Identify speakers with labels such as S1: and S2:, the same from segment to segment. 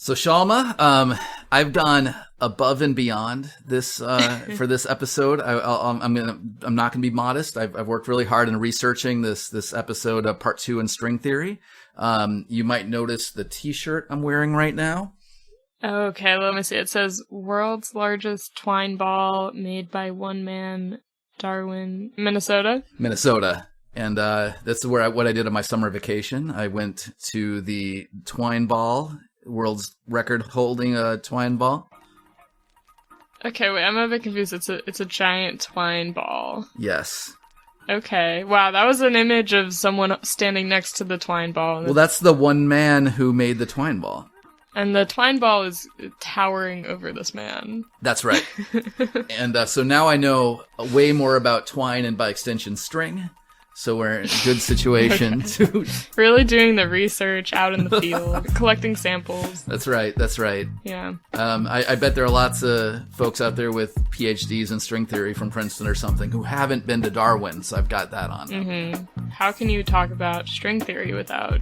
S1: So Shalma, I've gone above and beyond this for this episode. I'm not gonna be modest. I've worked really hard in researching this episode of part 2 in string theory. You might notice the T-shirt I'm wearing right now.
S2: Okay, let me see. It says world's largest twine ball made by one man, Darwin, Minnesota.
S1: Minnesota. And that's what I did on my summer vacation. I went to the twine ball, world's record holding twine ball.
S2: Okay, wait, I'm a bit confused. It's a giant twine ball.
S1: Yes.
S2: Okay, wow, that was an image of someone standing next to the twine ball.
S1: Well, that's the one man who made the twine ball.
S2: And the twine ball is towering over this man.
S1: That's right. And so now I know way more about twine and by extension string. So we're in a good situation to
S2: really doing the research out in the field, collecting samples.
S1: That's right. That's right.
S2: Yeah.
S1: I bet there are lots of folks out there with PhDs in string theory from Princeton or something who haven't been to Darwin, so I've got that on.
S2: Mm-hmm. How can you talk about string theory without,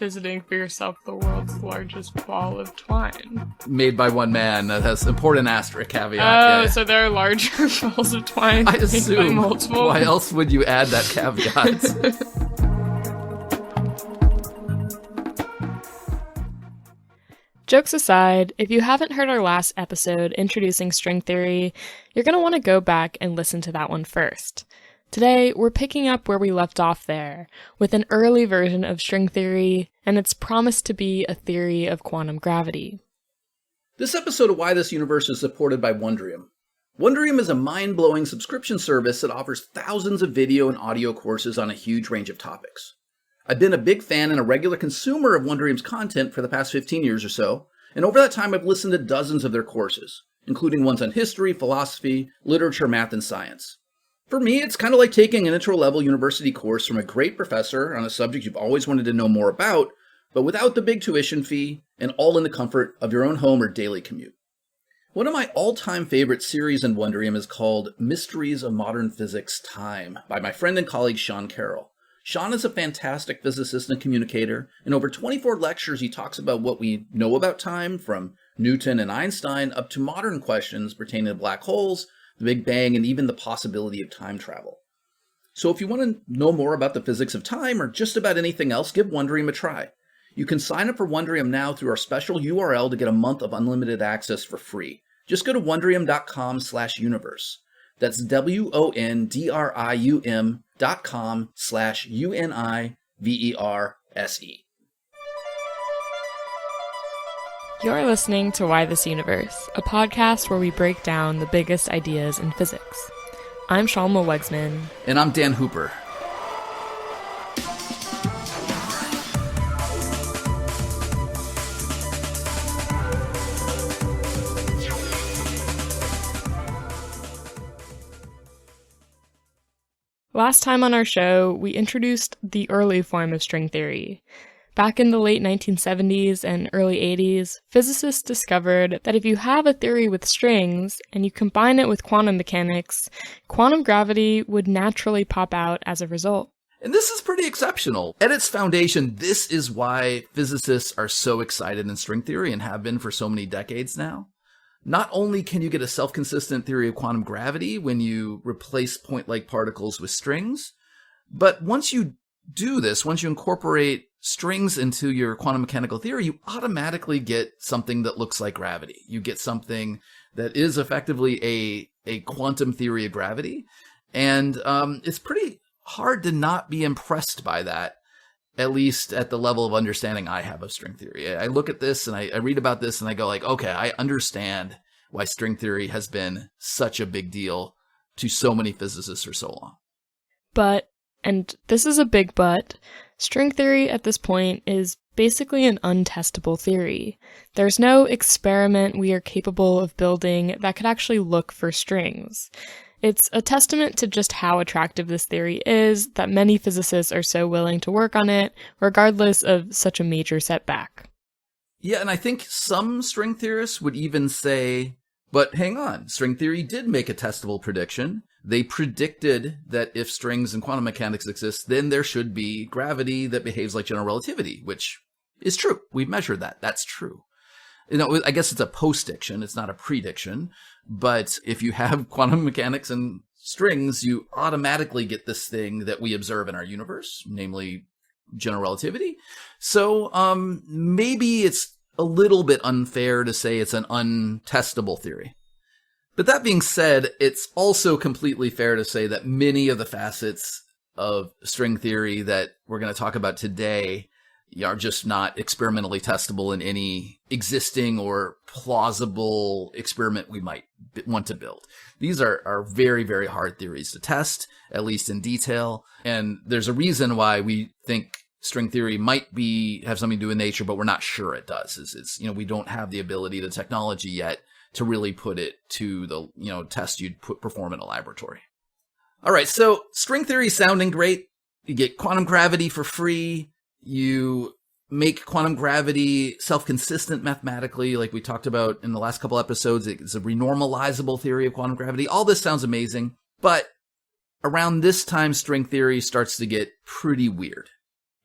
S2: visiting for yourself the world's largest ball of twine?
S1: Made by one man. That has important asterisk caveat.
S2: Oh,
S1: yeah.
S2: So there are larger balls of twine
S1: I
S2: made by
S1: assume.
S2: multiple?
S1: Why else would you add that caveat?
S2: Jokes aside, if you haven't heard our last episode introducing string theory, you're going to want to go back and listen to that one first. Today, we're picking up where we left off there, with an early version of string theory, and its promise to be a theory of quantum gravity.
S1: This episode of Why This Universe is supported by Wondrium. Wondrium is a mind-blowing subscription service that offers thousands of video and audio courses on a huge range of topics. I've been a big fan and a regular consumer of Wondrium's content for the past 15 years or so, and over that time I've listened to dozens of their courses, including ones on history, philosophy, literature, math, and science. For me, it's kind of like taking an intro-level university course from a great professor on a subject you've always wanted to know more about, but without the big tuition fee, and all in the comfort of your own home or daily commute. One of my all-time favorite series in Wondrium is called Mysteries of Modern Physics Time by my friend and colleague Sean Carroll. Sean is a fantastic physicist and communicator. In over 24 lectures, he talks about what we know about time, from Newton and Einstein up to modern questions pertaining to black holes, the Big Bang, and even the possibility of time travel. So if you want to know more about the physics of time or just about anything else, give Wondrium a try. You can sign up for Wondrium now through our special URL to get a month of unlimited access for free. Just go to wondrium.com/universe. That's wondrium.com/universe.
S2: You're listening to Why This Universe, a podcast where we break down the biggest ideas in physics. I'm Shalma Wegsman.
S1: And I'm Dan Hooper.
S2: Last time on our show, we introduced the early form of string theory. Back in the late 1970s and early 80s, physicists discovered that if you have a theory with strings and you combine it with quantum mechanics, quantum gravity would naturally pop out as a result.
S1: And this is pretty exceptional. At its foundation, this is why physicists are so excited in string theory and have been for so many decades now. Not only can you get a self-consistent theory of quantum gravity when you replace point-like particles with strings, but once you do this, once you incorporate strings into your quantum mechanical theory, you automatically get something that looks like gravity. You get something that is effectively a quantum theory of gravity. And it's pretty hard to not be impressed by that, at least at the level of understanding I have of string theory. I look at this and I read about this and I go like, okay, I understand why string theory has been such a big deal to so many physicists for so long.
S2: But, and this is a big but, string theory at this point is basically an untestable theory. There's no experiment we are capable of building that could actually look for strings. It's a testament to just how attractive this theory is that many physicists are so willing to work on it, regardless of such a major setback.
S1: Yeah, and I think some string theorists would even say, but hang on, string theory did make a testable prediction. They predicted that if strings and quantum mechanics exist, then there should be gravity that behaves like general relativity, which is true. We've measured that. That's true. I guess it's a post-diction. It's not a prediction. But if you have quantum mechanics and strings, you automatically get this thing that we observe in our universe, namely general relativity. So maybe it's a little bit unfair to say it's an untestable theory. But that being said, it's also completely fair to say that many of the facets of string theory that we're going to talk about today are just not experimentally testable in any existing or plausible experiment we might want to build. These are very, very hard theories to test, at least in detail. And there's a reason why we think string theory might have something to do with nature, but we're not sure it does. It's we don't have the ability, the technology yet to really put it to the, test you'd perform in a laboratory. All right. So string theory sounding great. You get quantum gravity for free. You make quantum gravity self-consistent mathematically, like we talked about in the last couple episodes. It's a renormalizable theory of quantum gravity. All this sounds amazing, but around this time, string theory starts to get pretty weird.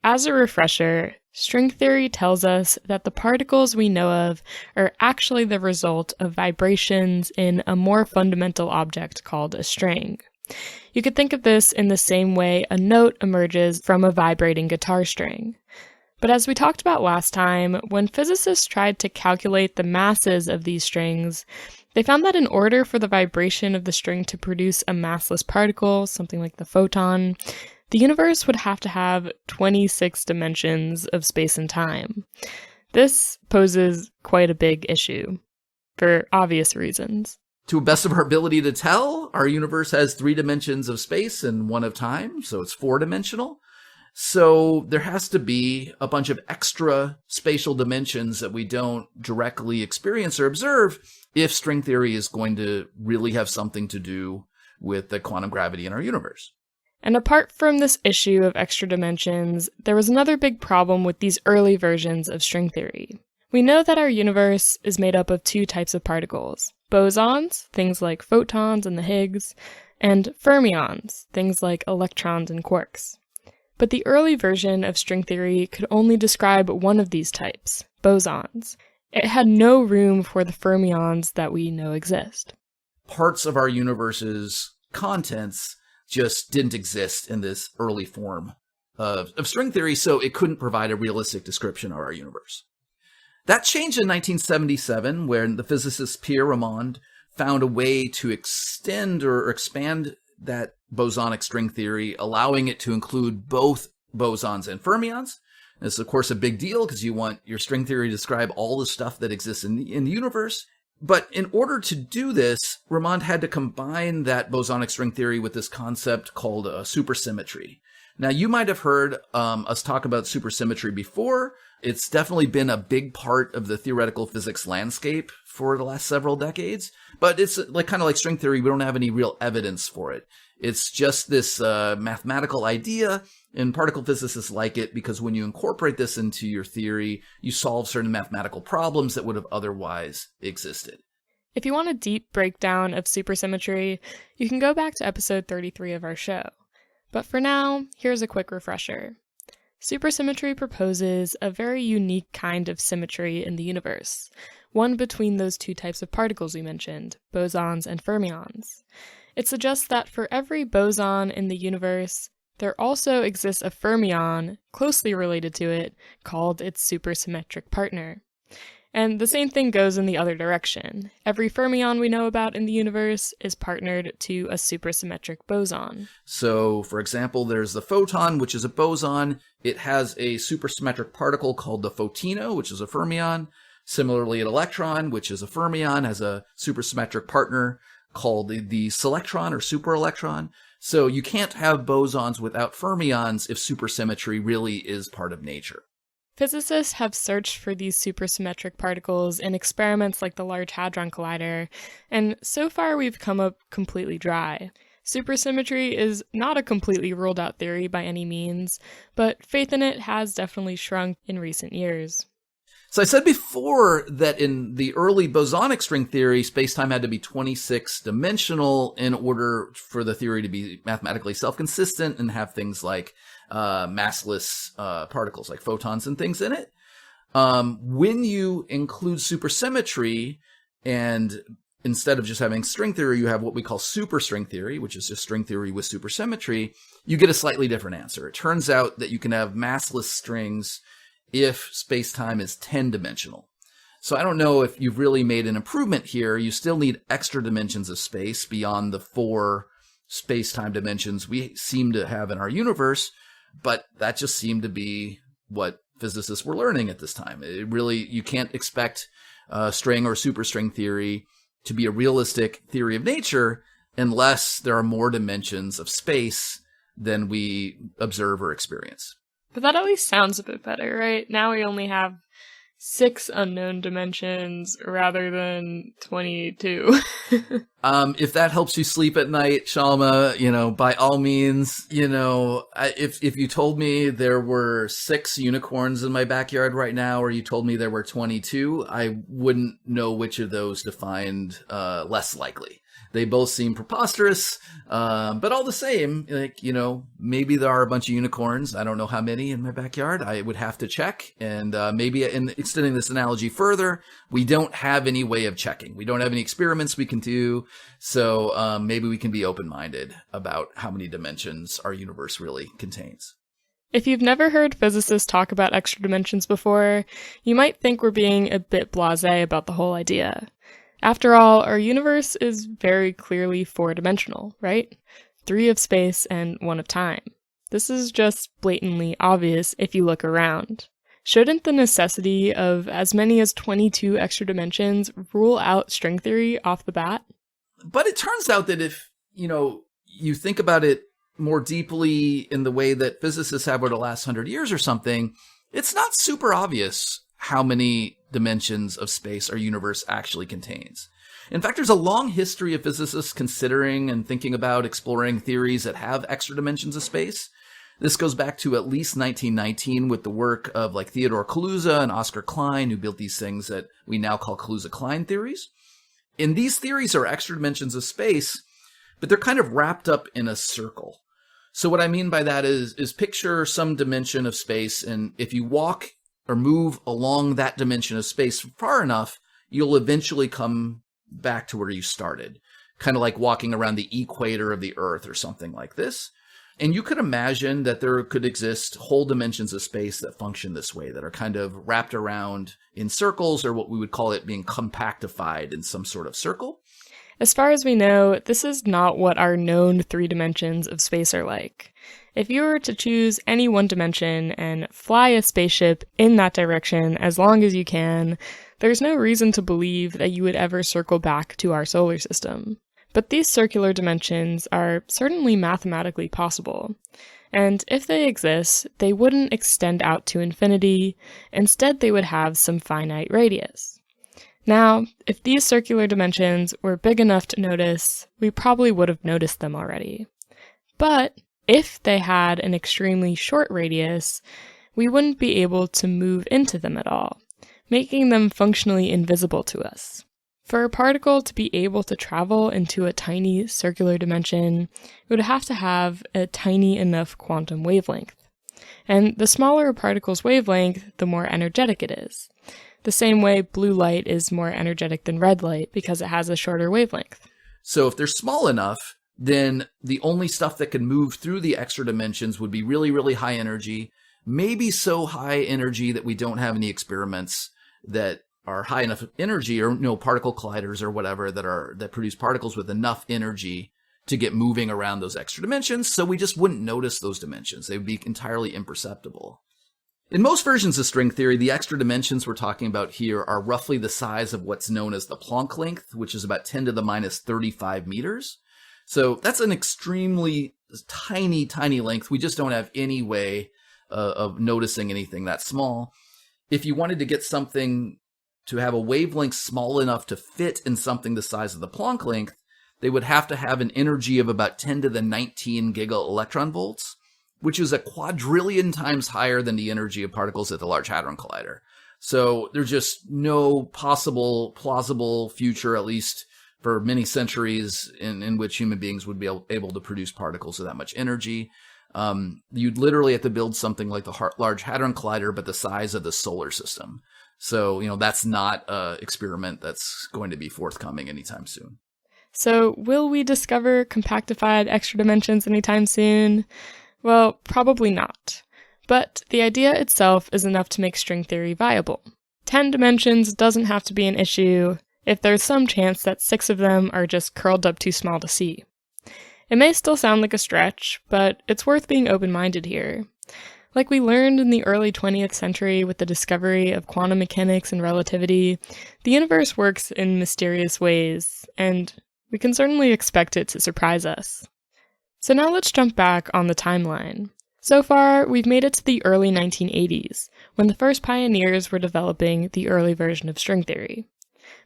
S2: As a refresher, string theory tells us that the particles we know of are actually the result of vibrations in a more fundamental object called a string. You could think of this in the same way a note emerges from a vibrating guitar string. But as we talked about last time, when physicists tried to calculate the masses of these strings, they found that in order for the vibration of the string to produce a massless particle, something like the photon, the universe would have to have 26 dimensions of space and time. This poses quite a big issue, for obvious reasons.
S1: To the best of our ability to tell, our universe has 3 dimensions of space and 1 of time, so it's 4-dimensional. So there has to be a bunch of extra spatial dimensions that we don't directly experience or observe if string theory is going to really have something to do with the quantum gravity in our universe.
S2: And apart from this issue of extra dimensions, there was another big problem with these early versions of string theory. We know that our universe is made up of 2 types of particles: bosons, things like photons and the Higgs, and fermions, things like electrons and quarks. But the early version of string theory could only describe one of these types, bosons. It had no room for the fermions that we know exist.
S1: Parts of our universe's contents just didn't exist in this early form of string theory, so it couldn't provide a realistic description of our universe. That changed in 1977 when the physicist Pierre Ramond found a way to extend or expand that bosonic string theory, allowing it to include both bosons and fermions. This is, of course, a big deal because you want your string theory to describe all the stuff that exists in the universe. But in order to do this, Ramond had to combine that bosonic string theory with this concept called supersymmetry. Now, you might have heard us talk about supersymmetry before. It's definitely been a big part of the theoretical physics landscape for the last several decades. But it's kind of like string theory. We don't have any real evidence for it. It's just this mathematical idea, and particle physicists like it because when you incorporate this into your theory, you solve certain mathematical problems that would have otherwise existed.
S2: If you want a deep breakdown of supersymmetry, you can go back to episode 33 of our show. But for now, here's a quick refresher. Supersymmetry proposes a very unique kind of symmetry in the universe, one between those 2 types of particles we mentioned, bosons and fermions. It suggests that for every boson in the universe, there also exists a fermion closely related to it called its supersymmetric partner. And the same thing goes in the other direction. Every fermion we know about in the universe is partnered to a supersymmetric boson.
S1: So, for example, there's the photon, which is a boson. It has a supersymmetric particle called the photino, which is a fermion. Similarly, an electron, which is a fermion, has a supersymmetric partner called the selectron or superelectron. So you can't have bosons without fermions if supersymmetry really is part of nature.
S2: Physicists have searched for these supersymmetric particles in experiments like the Large Hadron Collider, and so far we've come up completely dry. Supersymmetry is not a completely ruled out theory by any means, but faith in it has definitely shrunk in recent years.
S1: So I said before that in the early bosonic string theory, spacetime had to be 26-dimensional in order for the theory to be mathematically self-consistent and have things like massless particles like photons and things in it. When you include supersymmetry, and instead of just having string theory, you have what we call superstring theory, which is just string theory with supersymmetry, you get a slightly different answer. It turns out that you can have massless strings if space-time is 10-dimensional. So I don't know if you've really made an improvement here. You still need extra dimensions of space beyond the 4 space-time dimensions we seem to have in our universe, but that just seemed to be what physicists were learning at this time. You can't expect string or superstring theory to be a realistic theory of nature unless there are more dimensions of space than we observe or experience.
S2: But that at least sounds a bit better, right? Now we only have 6 unknown dimensions rather than 22.
S1: If that helps you sleep at night, Shalma, by all means, if you told me there were 6 unicorns in my backyard right now, or you told me there were 22, I wouldn't know which of those to find less likely. They both seem preposterous, but all the same, maybe there are a bunch of unicorns. I don't know how many in my backyard. I would have to check. And maybe in extending this analogy further, we don't have any way of checking. We don't have any experiments we can do. So maybe we can be open-minded about how many dimensions our universe really contains.
S2: If you've never heard physicists talk about extra dimensions before, you might think we're being a bit blasé about the whole idea. After all, our universe is very clearly 4-dimensional, right? 3 of space and 1 of time. This is just blatantly obvious if you look around. Shouldn't the necessity of as many as 22 extra dimensions rule out string theory off the bat?
S1: But it turns out that if, you think about it more deeply in the way that physicists have over the last 100 years or something, it's not super obvious how many dimensions of space our universe actually contains. In fact, there's a long history of physicists considering and thinking about exploring theories that have extra dimensions of space. This goes back to at least 1919 with the work of Theodore Kaluza and Oscar Klein, who built these things that we now call Kaluza-Klein theories. And these theories are extra dimensions of space, but they're kind of wrapped up in a circle. So what I mean by that is picture some dimension of space, and if you walk or move along that dimension of space far enough, you'll eventually come back to where you started. Kind of like walking around the equator of the Earth or something like this. And you could imagine that there could exist whole dimensions of space that function this way, that are kind of wrapped around in circles, or what we would call it being compactified in some sort of circle.
S2: As far as we know, this is not what our known 3 dimensions of space are like. If you were to choose any one dimension and fly a spaceship in that direction as long as you can, there's no reason to believe that you would ever circle back to our solar system. But these circular dimensions are certainly mathematically possible. And if they exist, they wouldn't extend out to infinity. Instead, they would have some finite radius. Now, if these circular dimensions were big enough to notice, we probably would have noticed them already. But if they had an extremely short radius, we wouldn't be able to move into them at all, making them functionally invisible to us. For a particle to be able to travel into a tiny circular dimension, it would have to have a tiny enough quantum wavelength. And the smaller a particle's wavelength, the more energetic it is. The same way blue light is more energetic than red light because it has a shorter wavelength.
S1: So if they're small enough, then the only stuff that can move through the extra dimensions would be really, really high energy, maybe so high energy that we don't have any experiments that are high enough energy, or particle colliders or whatever that produce particles with enough energy to get moving around those extra dimensions. So we just wouldn't notice those dimensions. They would be entirely imperceptible. In most versions of string theory, the extra dimensions we're talking about here are roughly the size of what's known as the Planck length, which is about 10 to the minus 35 meters. So that's an extremely tiny, tiny length. We just don't have any way of noticing anything that small. If you wanted to get something to have a wavelength small enough to fit in something the size of the Planck length, they would have to have an energy of about 10 to the 19 giga-electron volts, which is a quadrillion times higher than the energy of particles at the Large Hadron Collider. So there's just no plausible future, at least for many centuries, in which human beings would be able to produce particles of that much energy. You'd literally have to build something like the Large Hadron Collider, but the size of the solar system. So, that's not an experiment that's going to be forthcoming anytime soon.
S2: So, will we discover compactified extra dimensions anytime soon? Well, probably not. But the idea itself is enough to make string theory viable. 10 dimensions doesn't have to be an issue if there's some chance that 6 of them are just curled up too small to see. It may still sound like a stretch, but it's worth being open-minded here. Like we learned in the early 20th century with the discovery of quantum mechanics and relativity, the universe works in mysterious ways, and we can certainly expect it to surprise us. So now let's jump back on the timeline. So far, we've made it to the early 1980s, when the first pioneers were developing the early version of string theory.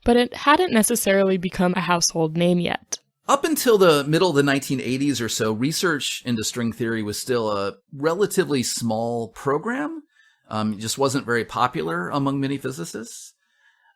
S2: But it hadn't necessarily become a household name yet.
S1: Up until the middle of the 1980s or so, research into string theory was still a relatively small program. It just wasn't very popular among many physicists.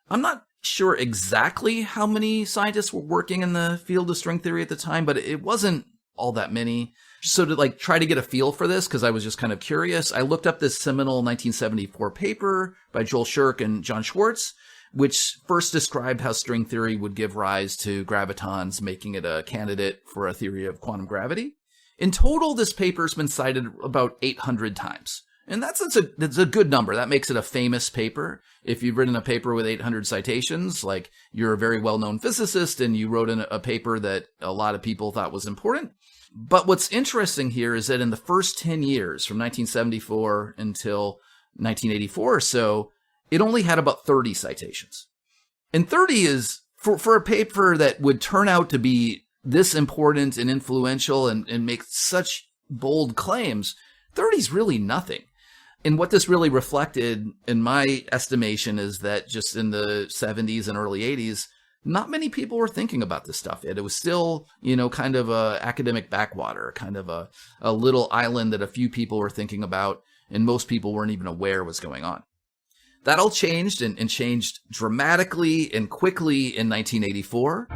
S1: I'm not sure exactly how many scientists were working in the field of string theory at the time, but it wasn't all that many. So to try to get a feel for this, because I was just kind of curious, I looked up this seminal 1974 paper by Joel Shirk and John Schwartz, which first described how string theory would give rise to gravitons, making it a candidate for a theory of quantum gravity. In total, this paper's been cited about 800 times. And that's a good number. That makes it a famous paper. If you've written a paper with 800 citations, like you're a very well-known physicist and you wrote in a paper that a lot of people thought was important. But what's interesting here is that in the first 10 years, from 1974 until 1984 or so, it only had about 30 citations. And 30 is, for a paper that would turn out to be this important and influential and make such bold claims, 30 is really nothing. And what this really reflected, in my estimation, is that just in the 70s and early 80s, not many people were thinking about this stuff yet. It was still, kind of a academic backwater, kind of a little island that a few people were thinking about, and most people weren't even aware was going on. That all changed and changed dramatically and quickly in 1984.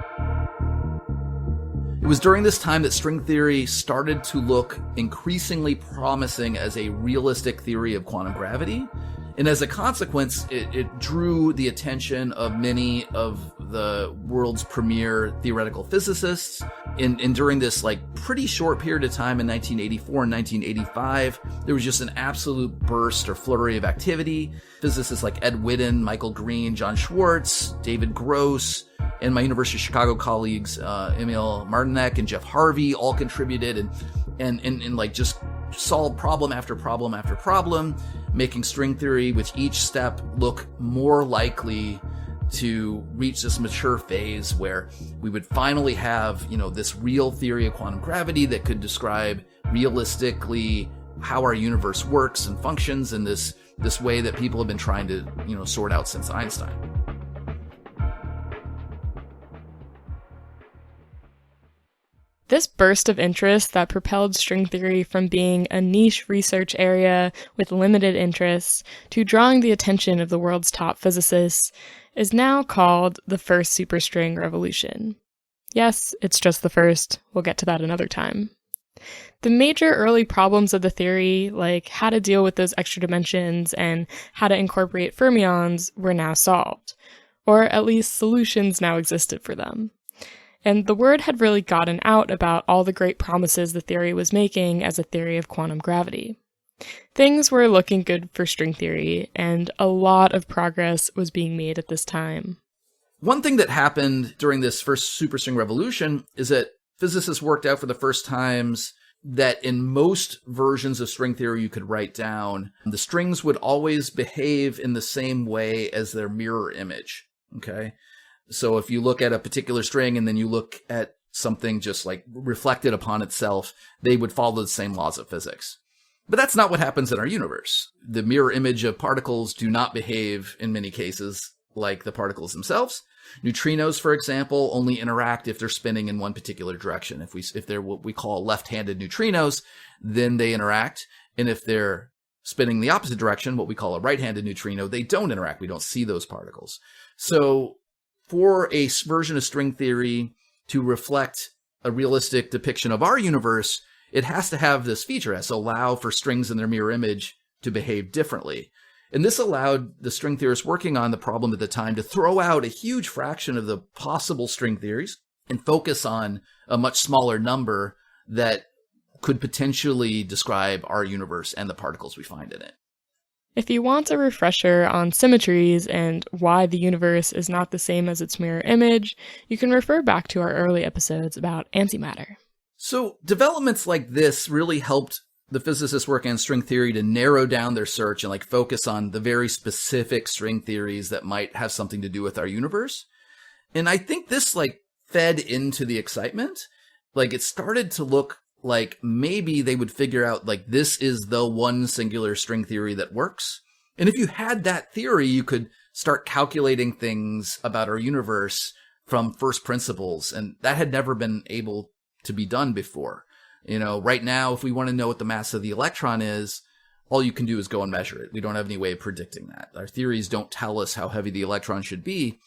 S1: It was during this time that string theory started to look increasingly promising as a realistic theory of quantum gravity. And as a consequence, it drew the attention of many of the world's premier theoretical physicists. And during this pretty short period of time in 1984 and 1985, there was just an absolute burst or flurry of activity. Physicists like Ed Witten, Michael Green, John Schwartz, David Gross, and my University of Chicago colleagues, Emil Martinek and Jeff Harvey, all contributed and just solved problem after problem after problem, making string theory with each step look more likely to reach this mature phase where we would finally have, this real theory of quantum gravity that could describe realistically how our universe works and functions in this way that people have been trying to, sort out since Einstein.
S2: This burst of interest that propelled string theory from being a niche research area with limited interests to drawing the attention of the world's top physicists is now called the first superstring revolution. Yes, it's just the first. We'll get to that another time. The major early problems of the theory, like how to deal with those extra dimensions and how to incorporate fermions, were now solved, or at least solutions now existed for them. And the word had really gotten out about all the great promises the theory was making as a theory of quantum gravity. Things were looking good for string theory, and a lot of progress was being made at this time.
S1: One thing that happened during this first superstring revolution is that physicists worked out for the first times that in most versions of string theory you could write down, the strings would always behave in the same way as their mirror image, okay? So if you look at a particular string and then you look at something just reflected upon itself, they would follow the same laws of physics. But that's not what happens in our universe. The mirror image of particles do not behave in many cases like the particles themselves. Neutrinos, for example, only interact if they're spinning in one particular direction. If they're what we call left-handed neutrinos, then they interact. And if they're spinning the opposite direction, what we call a right-handed neutrino, they don't interact. We don't see those particles. So for a version of string theory to reflect a realistic depiction of our universe, it has to have this feature, it has to allow for strings in their mirror image to behave differently. And this allowed the string theorists working on the problem at the time to throw out a huge fraction of the possible string theories and focus on a much smaller number that could potentially describe our universe and the particles we find in it.
S2: If you want a refresher on symmetries and why the universe is not the same as its mirror image, you can refer back to our early episodes about antimatter.
S1: So developments like this really helped the physicists working on string theory to narrow down their search and focus on the very specific string theories that might have something to do with our universe. And I think this fed into the excitement. It started to look like maybe they would figure out this is the one singular string theory that works. And if you had that theory, you could start calculating things about our universe from first principles. And that had never been able to be done before. Right now, if we want to know what the mass of the electron is, all you can do is go and measure it. We don't have any way of predicting that. Our theories don't tell us how heavy the electron should be.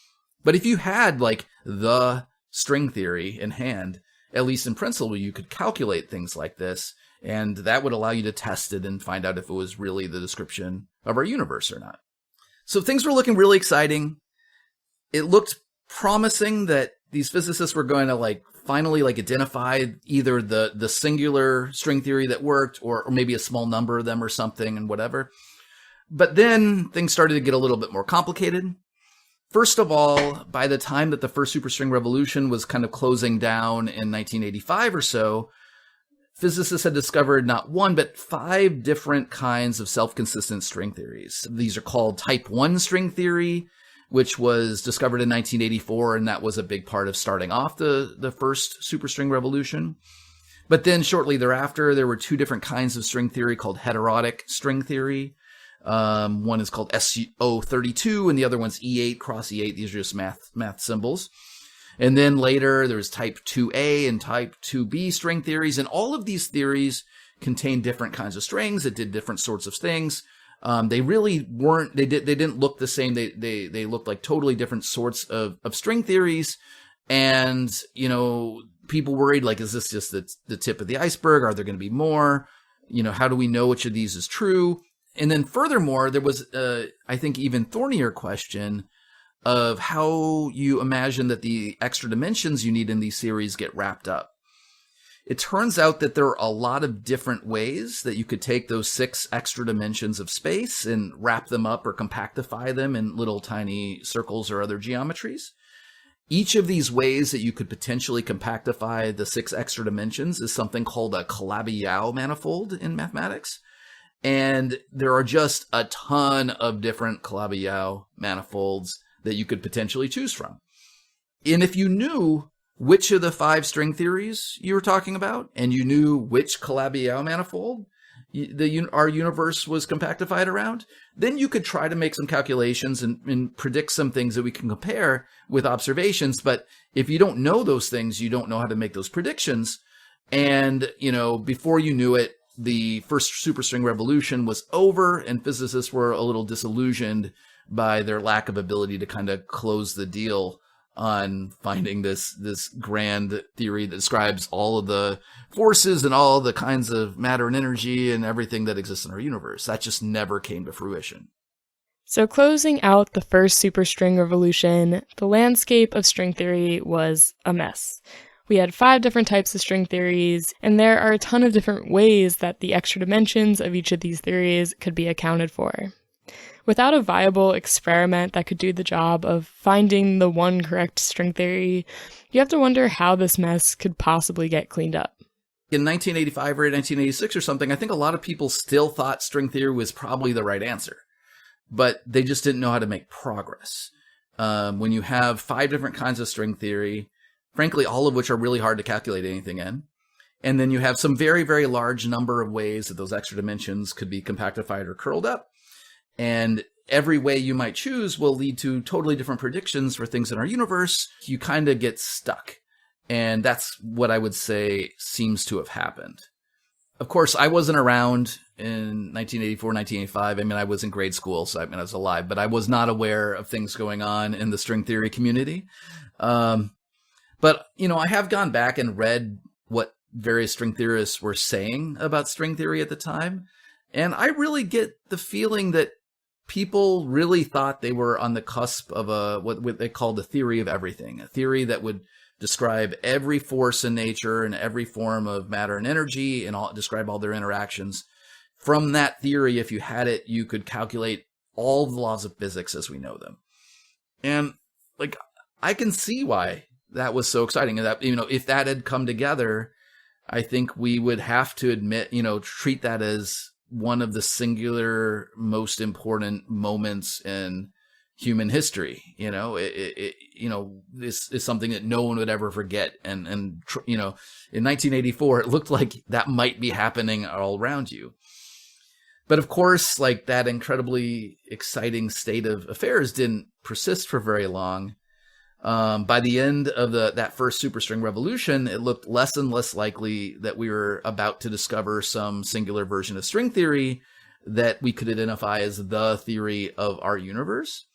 S1: But if you had the string theory in hand, at least in principle, you could calculate things like this, and that would allow you to test it and find out if it was really the description of our universe or not. So things were looking really exciting. It looked promising that these physicists were going to finally identify either the singular string theory that worked or maybe a small number of them or something and whatever. But then things started to get a little bit more complicated. First of all, by the time that the first superstring revolution was kind of closing down in 1985 or so, physicists had discovered not one, but 5 different kinds of self-consistent string theories. These are called type 1 string theory, which was discovered in 1984, and that was a big part of starting off the first superstring revolution. But then shortly thereafter, there were 2 different kinds of string theory called heterotic string theory. One is called SO32, and the other one's E8 cross E8. These are just math symbols. And then later, there was type 2A and type 2B string theories, and all of these theories contained different kinds of strings that did different sorts of things. They really weren't, they didn't look the same. They looked like totally different sorts of string theories. And, people worried, is this just the tip of the iceberg? Are there going to be more? How do we know which of these is true? And then furthermore, there was, I think, even thornier question of how you imagine that the extra dimensions you need in these series get wrapped up. It turns out that there are a lot of different ways that you could take those 6 extra dimensions of space and wrap them up or compactify them in little tiny circles or other geometries. Each of these ways that you could potentially compactify the 6 extra dimensions is something called a Calabi-Yau manifold in mathematics. And there are just a ton of different Calabi-Yau manifolds that you could potentially choose from. And if you knew which of the 5 string theories you were talking about, and you knew which Calabi-Yau manifold our universe was compactified around, then you could try to make some calculations and predict some things that we can compare with observations. But if you don't know those things, you don't know how to make those predictions. And, before you knew it, the first superstring revolution was over, and physicists were a little disillusioned by their lack of ability to kind of close the deal on finding this grand theory that describes all of the forces and all the kinds of matter and energy and everything that exists in our universe. That just never came to fruition.
S2: So closing out the first superstring revolution, the landscape of string theory was a mess. We had 5 different types of string theories, and there are a ton of different ways that the extra dimensions of each of these theories could be accounted for. Without a viable experiment that could do the job of finding the one correct string theory, you have to wonder how this mess could possibly get cleaned up.
S1: In 1985 or 1986 or something, I think a lot of people still thought string theory was probably the right answer, but they just didn't know how to make progress. When you have 5 different kinds of string theory, frankly, all of which are really hard to calculate anything in, and then you have some very, very large number of ways that those extra dimensions could be compactified or curled up, and every way you might choose will lead to totally different predictions for things in our universe. You kind of get stuck. And that's what I would say seems to have happened. Of course, I wasn't around in 1984, 1985. I was in grade school, so I was alive, but I was not aware of things going on in the string theory community. But, I have gone back and read what various string theorists were saying about string theory at the time. And I really get the feeling that people really thought they were on the cusp of what they called the theory of everything, a theory that would describe every force in nature and every form of matter and energy and describe all their interactions. From that theory, if you had it, you could calculate all the laws of physics as we know them. And like, I can see why that was so exciting. And that, if that had come together, I think we would have to admit, treat that as one of the singular most important moments in human history. This is something that no one would ever forget. And in 1984, it looked like that might be happening all around you. But of course, like, that incredibly exciting state of affairs didn't persist for very long. By the end of that first superstring revolution, it looked less and less likely that we were about to discover some singular version of string theory that we could identify as the theory of our universe.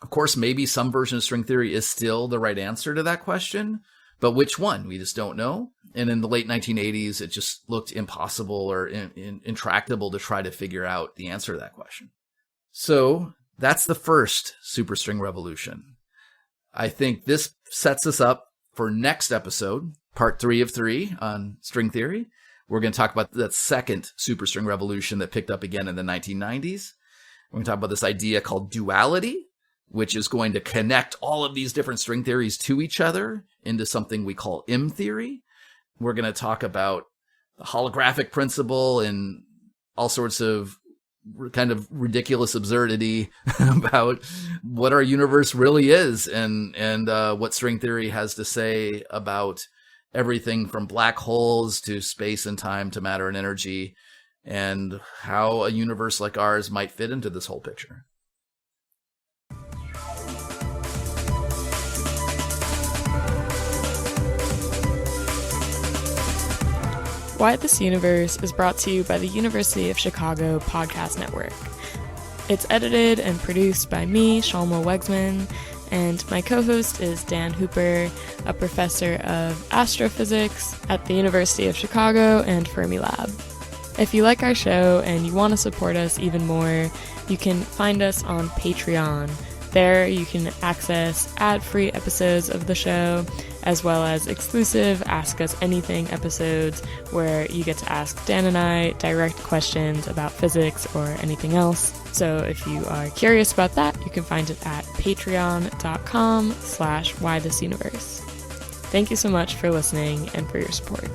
S1: Of course, maybe some version of string theory is still the right answer to that question, but which one? We just don't know. And in the late 1980s, it just looked impossible or intractable to try to figure out the answer to that question. So that's the first superstring revolution. I think this sets us up for next episode, part 3 of 3 on string theory. We're going to talk about that second superstring revolution that picked up again in the 1990s. We're going to talk about this idea called duality, which is going to connect all of these different string theories to each other into something we call M theory. We're going to talk about the holographic principle and all sorts of kind of ridiculous absurdity about what our universe really is and what string theory has to say about everything from black holes to space and time to matter and energy, and how a universe like ours might fit into this whole picture.
S2: Why This Universe is brought to you by the University of Chicago Podcast Network. It's edited and produced by me, Shalma Wegsman, and my co-host is Dan Hooper, a professor of astrophysics at the University of Chicago and Fermilab. If you like our show and you want to support us even more, you can find us on Patreon. There you can access ad-free episodes of the show, as well as exclusive Ask Us Anything episodes where you get to ask Dan and I direct questions about physics or anything else. So if you are curious about that, you can find it at patreon.com/whythisuniverse. Thank you so much for listening and for your support.